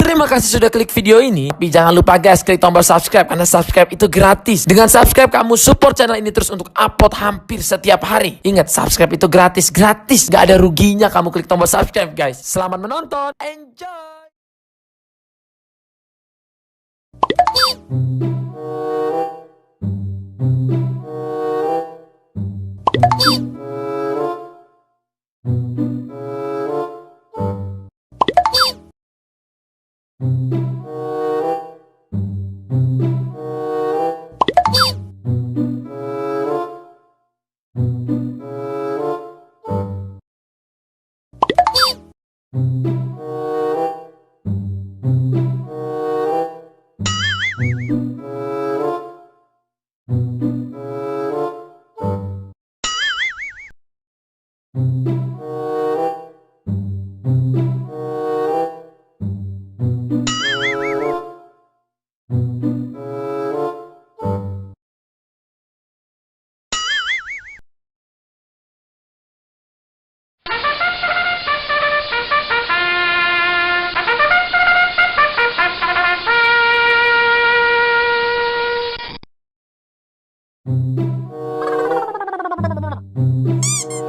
Terima kasih sudah klik video ini. Tapi jangan lupa guys, klik tombol subscribe karena subscribe itu gratis. Dengan subscribe kamu support channel ini terus untuk upload hampir setiap hari. Ingat, subscribe itu gratis. Gak ada ruginya kamu klik tombol subscribe guys. Selamat menonton. Enjoy.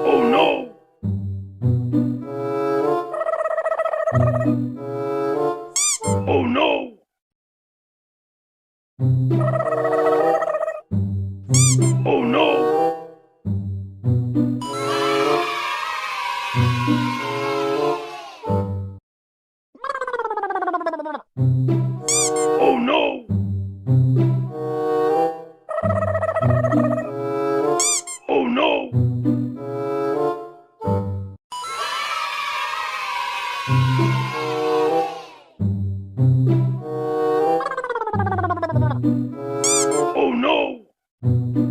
Oh no! Oh no! Oh no! Oh no! Oh no! Oh no!